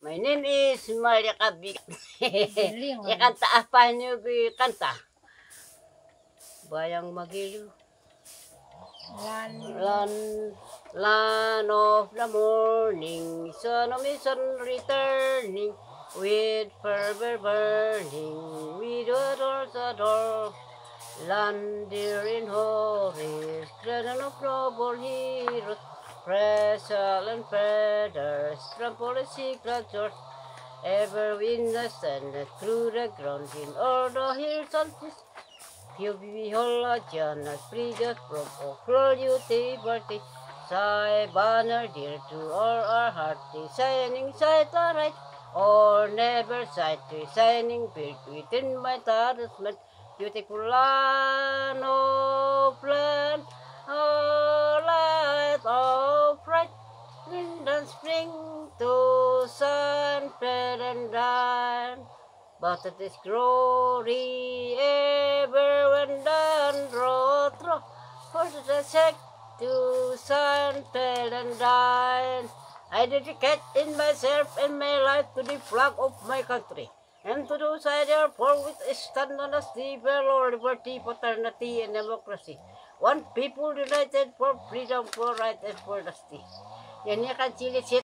My name is Maria Kabik. Galing, ah. Ikanta apa niyo kanta? Bayang Magiliw. Land of the morning, sun of the sun returning, with fervor burning, with adore. Land dear in Horis, cradle of noble heroes, Pressal and feathers, trample the secret doors, ever in the sun, through the ground, in all the hills and seas. You behold a Jana, freedom from all cruelty, liberty, sigh banner dear to all our hearty, shining sight the right, or never sight, shining built within my talisman, beautiful land of land, oh light of bright, wind and spring to sun, fair and dine. But it is glory ever when done draw through, for the sake to sun, fair and dine. I dedicate in myself and my life to the flag of my country, and to those I therefore with stand on a steeple or liberty, fraternity, and democracy. One people united for freedom, for right, and for justice. Yan niya kan